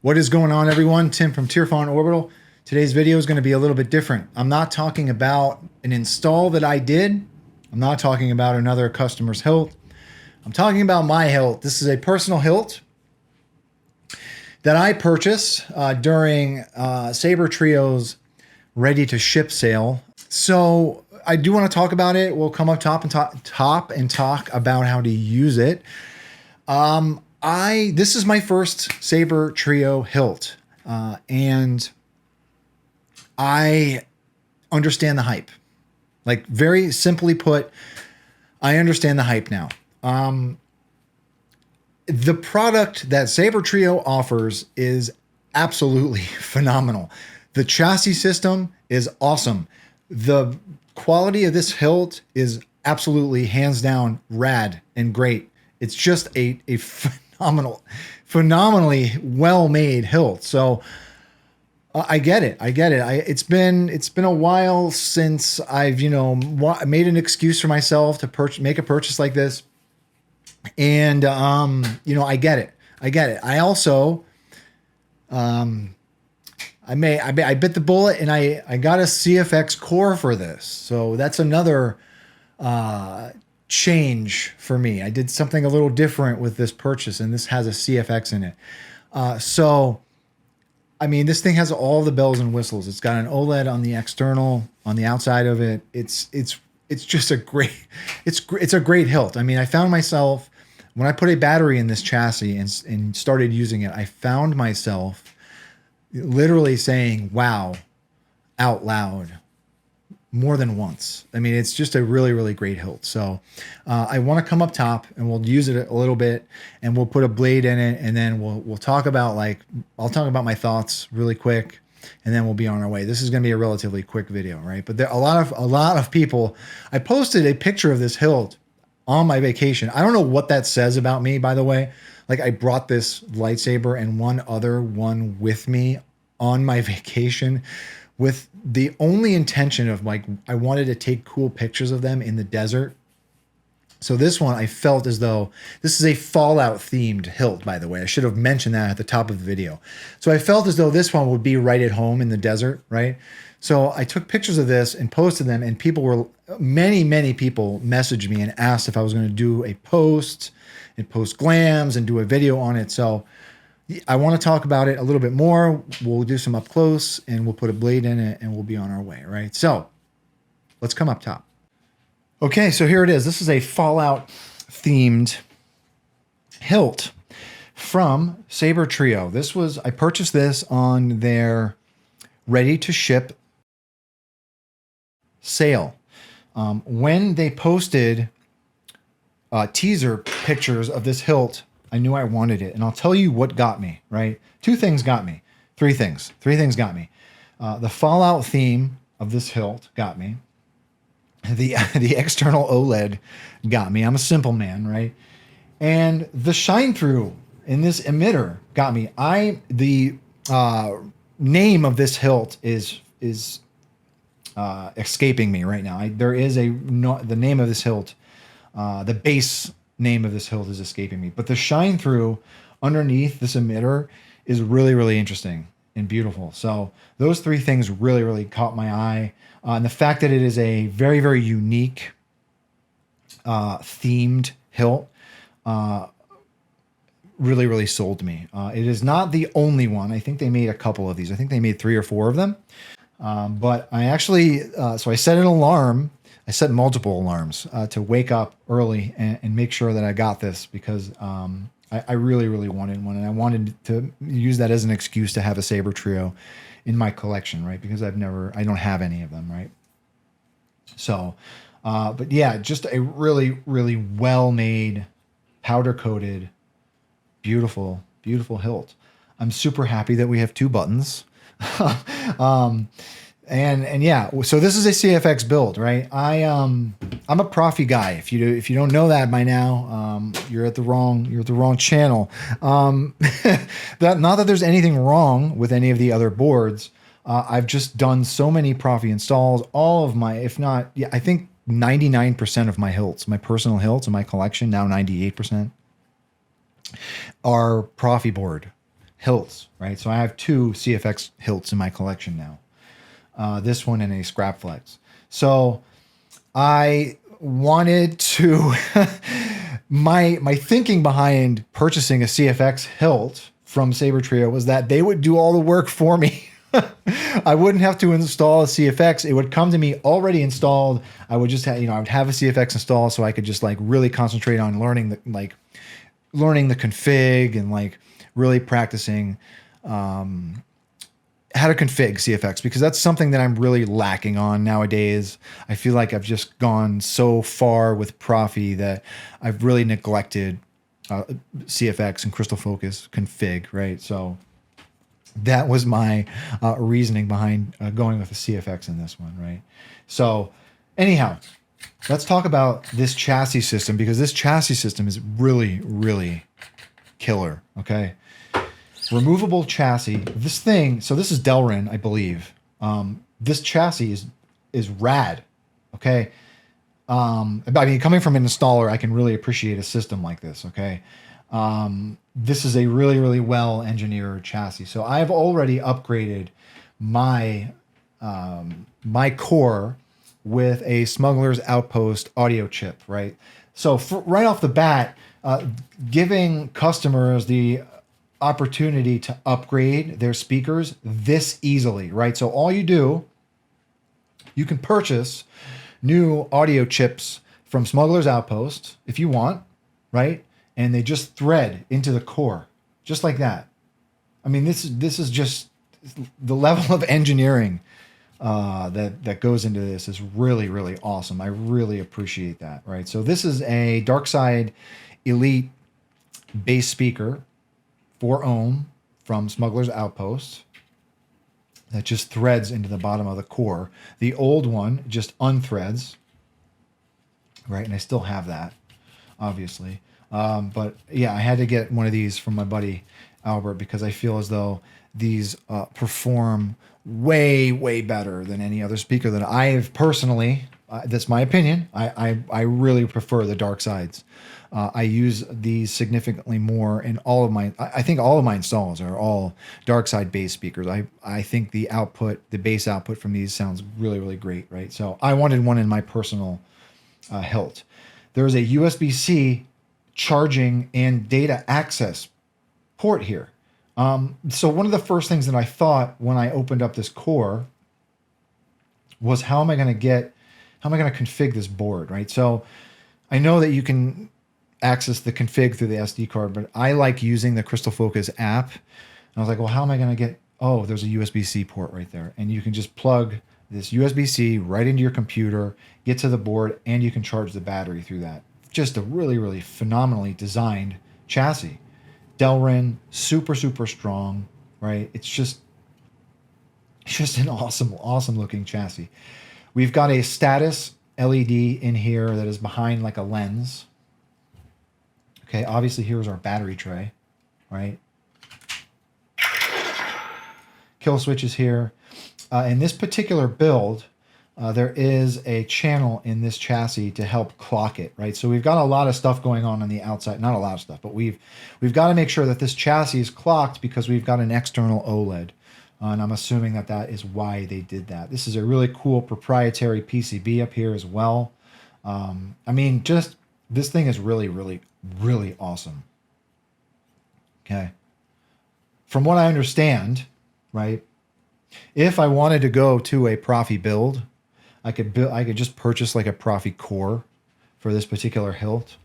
What is going on, everyone? Tim from Tierfon Orbital. Today's video is going to be a little bit different. I'm not talking about an install that I did. I'm not talking about another customer's hilt. I'm talking about my hilt. This is a personal hilt that I purchased during Sabertrio's ready to ship sale. So I do want to talk about it. We'll come up top and talk about how to use it. This is my first Sabertrio hilt, and I understand the hype. Like, very simply put, I understand the hype now. The product that Sabertrio offers is absolutely phenomenal. The chassis system is awesome. The quality of this hilt is absolutely hands down rad and great. It's just a phenomenally well-made hilt. So I get it. It's been a while since I've, made an excuse for myself to make a purchase like this. And, I get it. I also, I bit the bullet and I got a CFX core for this. So that's another, change for me. I did something a little different with this purchase, and this has a CFX in it. So, I mean, this thing has all the bells and whistles. It's got an OLED on the external, on the outside of it. It's just a great, it's a great hilt. I mean, I found myself, when I put a battery in this chassis and started using it, I found myself literally saying, wow, out loud more than once. I mean, it's just a really, really great hilt. So I want to come up top and we'll use it a little bit and we'll put a blade in it, and then we'll talk about, I'll talk about my thoughts really quick, and then we'll be on our way. This is going to be a relatively quick video, right? But there a lot of people, I posted a picture of this hilt on my vacation. I don't know what that says about me, by the way. Like, I brought this lightsaber and one other one with me on my vacation, with the only intention of, like, I wanted to take cool pictures of them in the desert. So this one, I felt as though this is a Fallout themed hilt, by the way. I should have mentioned that at the top of the video. So I felt as though this one would be right at home in the desert, right? So I took pictures of this and posted them, and many people messaged me and asked if I was going to do a post and post glams and do a video on it. So I want to talk about it a little bit more. We'll do some up close and we'll put a blade in it and we'll be on our way, right? So let's come up top. Okay, so here it is. This is a Fallout themed hilt from Sabertrio. I purchased this on their ready to ship sale. When they posted teaser pictures of this hilt, I knew I wanted it. And I'll tell you what got me, right? Two things got me. Three things got me. The Fallout theme of this hilt got me. The external OLED got me. I'm a simple man, right? And the shine through in this emitter got me. The name of this hilt is escaping me right now. The name of this hilt, the base name of this hilt is escaping me, but the shine through underneath this emitter is really, really interesting and beautiful. So those three things really, really caught my eye. And the fact that it is a very, very unique themed hilt really, really sold me. It is not the only one. I think they made a couple of these. I think they made 3 or 4 of them. But I actually, so I set an alarm. I set multiple alarms to wake up early and make sure that I got this, because I really, really wanted one. And I wanted to use that as an excuse to have a Sabertrio in my collection, right? Because I don't have any of them, right? So, but yeah, just a really, really well-made, powder-coated, beautiful, beautiful hilt. I'm super happy that we have 2 buttons. And yeah, so this is a CFX build, right? I'm a Profi guy. If you don't know that by now, you're at the wrong channel. Not that there's anything wrong with any of the other boards. I've just done so many Profi installs. All of my, if not, yeah, I think 99% of my hilts, my personal hilts in my collection, now 98%, are Profi board hilts, right? So I have 2 CFX hilts in my collection now. This one and a scrap flex. So I wanted to my thinking behind purchasing a CFX hilt from Sabertrio was that they would do all the work for me. I wouldn't have to install a CFX. It would come to me already installed. I would just have, I would have a CFX installed so I could just like really concentrate on learning the config and like really practicing how to config CFX, because that's something that I'm really lacking on nowadays. I feel like I've just gone so far with Profi that I've really neglected CFX and Crystal Focus config, right? So that was my reasoning behind going with the CFX in this one, right? So anyhow, let's talk about this chassis system, because this chassis system is really, really killer, okay? Removable chassis. This thing, so this is Delrin, I believe. This chassis is rad, okay? I mean, coming from an installer, I can really appreciate a system like this, okay? This is a really, really well engineered chassis. So I've already upgraded my my core with a Smugglers Outpost audio chip, right? So right off the bat, giving customers the opportunity to upgrade their speakers this easily, right? So all you do, you can purchase new audio chips from Smugglers Outpost if you want, right? And they just thread into the core, just like that. I mean, this is just the level of engineering that goes into this is really, really awesome. I really appreciate that, right? So this is a Darkside Elite bass speaker, 4 ohm from Smugglers Outpost, that just threads into the bottom of the core. The old one just unthreads, right? And I still have that, obviously. But yeah, I had to get one of these from my buddy Albert, because I feel as though these perform way, way better than any other speaker that I have personally. That's my opinion. I really prefer the Darksides. I use these significantly more in all of my. I think all of my installs are all Darkside bass speakers. I think the output, the bass output from these sounds really, really great, right? So I wanted one in my personal hilt. There's a USB-C charging and data access port here. So one of the first things that I thought when I opened up this core was, how am I going to config this board, right? So I know that you can access the config through the SD card, but I like using the Crystal Focus app. And I was like, well, how am I going to get, oh, there's a USB-C port right there. And you can just plug this USB-C right into your computer, get to the board, and you can charge the battery through that. Just a really, really phenomenally designed chassis. Delrin, super, super strong, right? It's just an awesome, awesome looking chassis. We've got a status LED in here that is behind like a lens. Okay, obviously here's our battery tray, right? Kill switch is here. In this particular build, there is a channel in this chassis to help clock it, right? So we've got a lot of stuff going on the outside. Not a lot of stuff, but we've got to make sure that this chassis is clocked, because we've got an external OLED. And I'm assuming that that is why they did that. This is a really cool proprietary PCB up here as well. I mean, just this thing is really, really, really awesome. Okay. From what I understand, right, if I wanted to go to a Profi build, I could just purchase like a Profi core for this particular hilt.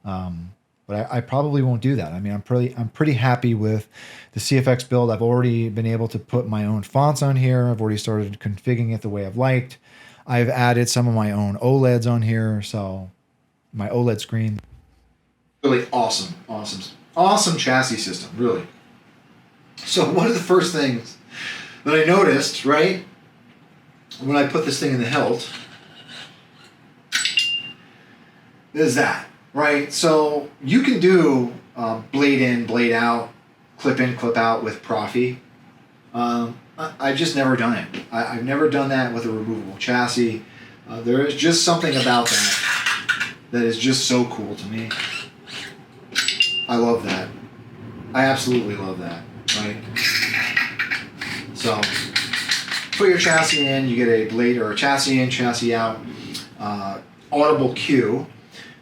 But I probably won't do that. I mean, I'm pretty happy with the CFX build. I've already been able to put my own fonts on here. I've already started configuring it the way I've liked. I've added some of my own OLEDs on here, so my OLED screen. Really awesome, awesome, awesome chassis system, really. So one of the first things that I noticed, right, when I put this thing in the hilt, is that, right? So you can do blade in, blade out, clip in, clip out with Profi. I've just never done it. I've never done that with a removable chassis. There is just something about that is just so cool to me. I love that. I absolutely love that, right? So put your chassis in, you get a blade or a chassis in, chassis out, audible cue,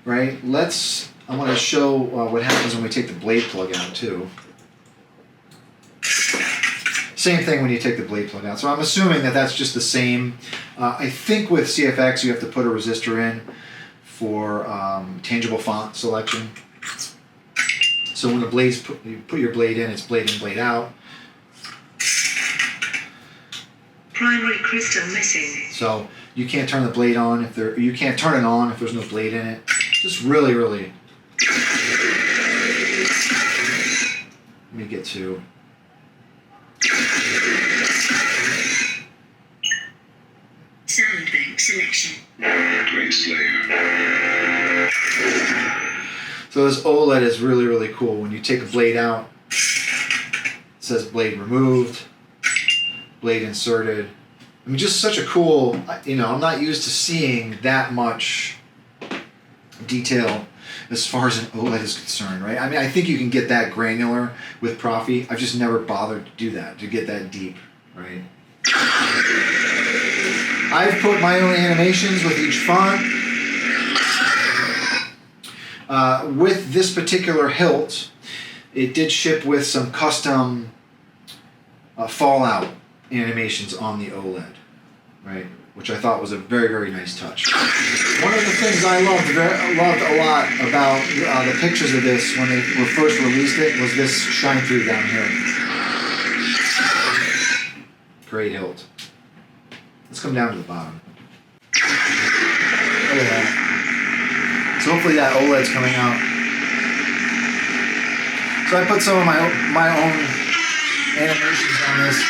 right? I want to show what happens when we take the blade plug out too. Same thing when you take the blade plug out. So I'm assuming that that's just the same. I think with CFX you have to put a resistor in for tangible font selection. So when you put your blade in, it's blade in, blade out. Primary crystal missing. So you can't turn the blade on you can't turn it on if there's no blade in it. Just really, really. Let me get to. Sound bank selection. So this OLED is really, really cool. When you take a blade out, it says blade removed, blade inserted. I mean, just such a cool, I'm not used to seeing that much detail as far as an OLED is concerned, right? I mean, I think you can get that granular with Profi. I've just never bothered to do that, to get that deep, right? I've put my own animations with each font. With this particular hilt, it did ship with some custom fallout animations on the OLED, right? Which I thought was a very, very nice touch. One of the things I loved a lot about the pictures of this when they were first released it was this shine through down here. Great hilt. Let's come down to the bottom. Look at that. So hopefully that OLED's coming out. So I put some of my own animations on this.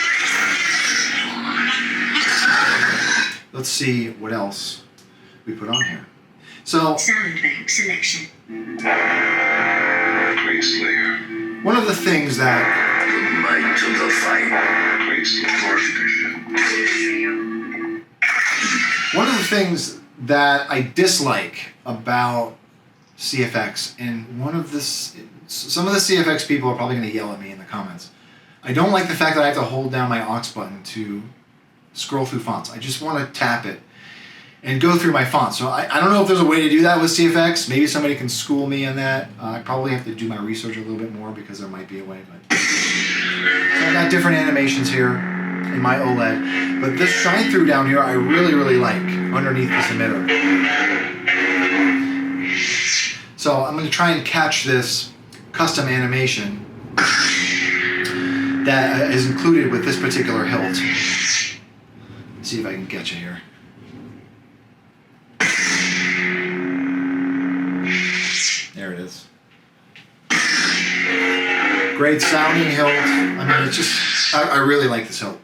Let's see what else we put on here. So sound bank selection. One of the things that Might of the fight. One of the things that I dislike about CFX, and some of the CFX people are probably going to yell at me in the comments. I don't like the fact that I have to hold down my aux button to scroll through fonts. I just want to tap it and go through my fonts. So I don't know if there's a way to do that with CFX. Maybe somebody can school me on that. I probably have to do my research a little bit more because there might be a way. But so I got different animations here in my OLED. But this shine through down here I really, really like underneath this emitter. So I'm going to try and catch this custom animation that is included with this particular hilt. See if I can get you here. There it is. Great sounding hilt. I mean, it's just, I really like this hilt.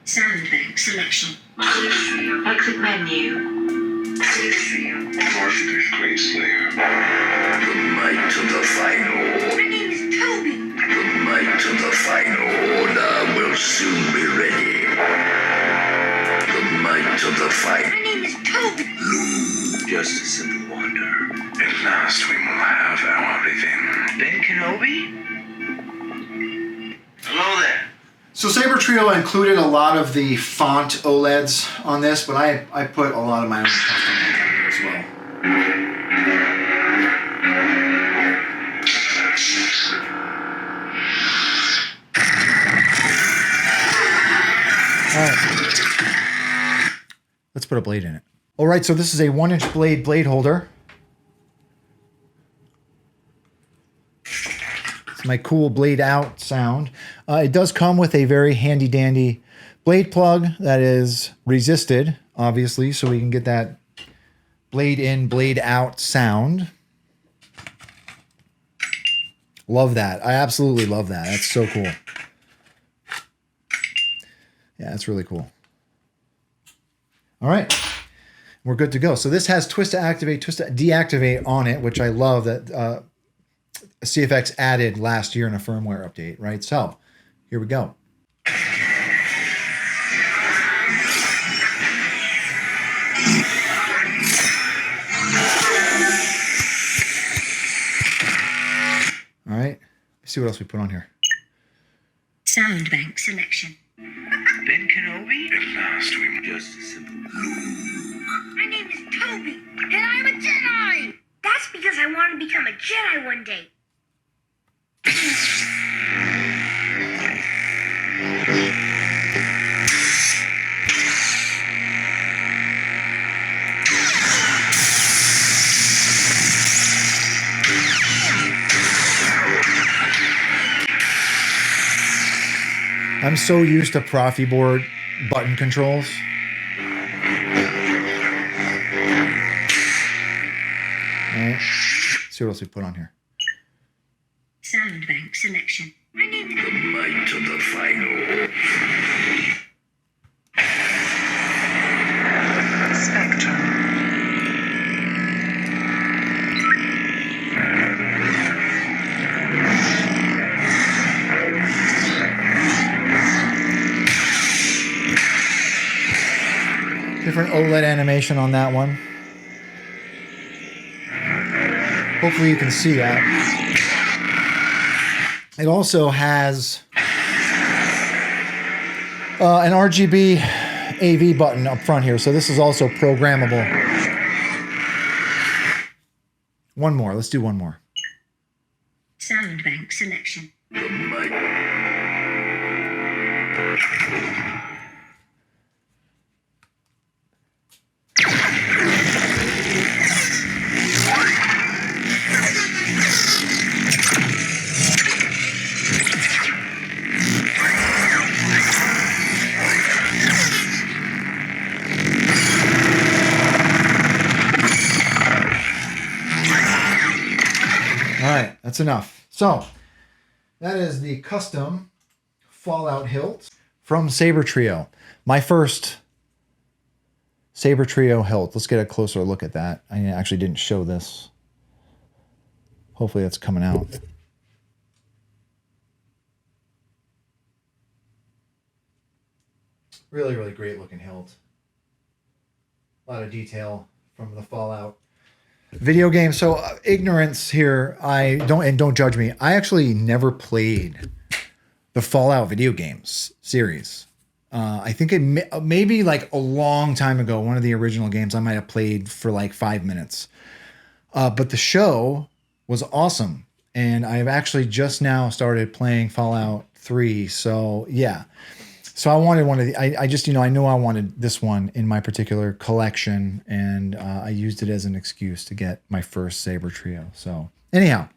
Sound bank selection. Exit menu. The might of the final. My name is Toby. The might of the final order will soon be ready. The might of the fight. My name is Toby. Just a simple wonder. At last we will have our everything. Ben Kenobi? Hello there. So Sabertrio included a lot of the font OLEDs on this, but I put a lot of my own custom ones on here as well. All right. Let's put a blade in it. All right, so this is a 1-inch blade holder. It's my cool blade out sound. It does come with a very handy dandy blade plug that is resisted, obviously, so we can get that blade in, blade out sound. Love that. I absolutely love that. That's so cool. Yeah, that's really cool. All right. We're good to go. So this has twist to activate, twist to deactivate on it, which I love that CFX added last year in a firmware update, right? So here we go. All right. see what else we put on here. Sound bank selection. Ben Kenobi? At last we Just a simple My name is Toby, and I'm a Jedi! That's because I want to become a Jedi one day. I'm so used to Profi board button controls. All right. See what else we put on here. Sound bank selection. My name is the might of the final. Spectrum. Different OLED animation on that one. Hopefully you can see that. It also has an RGB AV button up front here, so this is also programmable. One more. Let's do one more. sound bank selection. The might. All right, that's enough. So that is the custom Fallout hilt from Sabertrio. My first Sabertrio hilt. Let's get a closer look at that. I actually didn't show this. Hopefully that's coming out. Really, really great looking hilt. A lot of detail from the Fallout video game. So ignorance here. Don't judge me. I actually never played the Fallout video games series. I think it maybe like a long time ago, one of the original games I might have played for like 5 minutes. But the show was awesome. And I've actually just now started playing Fallout 3. So yeah. So I wanted one of the, I just, I knew I wanted this one in my particular collection, and I used it as an excuse to get my first Sabertrio. So anyhow,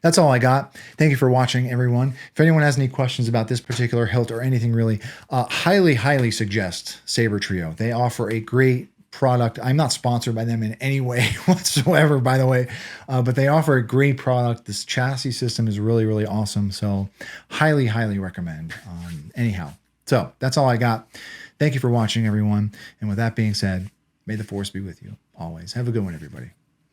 that's all I got. Thank you for watching, everyone. If anyone has any questions about this particular hilt or anything really, highly, highly suggest Sabertrio. They offer a great product. I'm not sponsored by them in any way whatsoever, by the way, but they offer a great product. This chassis system is really, really awesome. So highly, highly recommend. Anyhow, so that's all I got. Thank you for watching, everyone. And with that being said, may the force be with you always. Have a good one, everybody.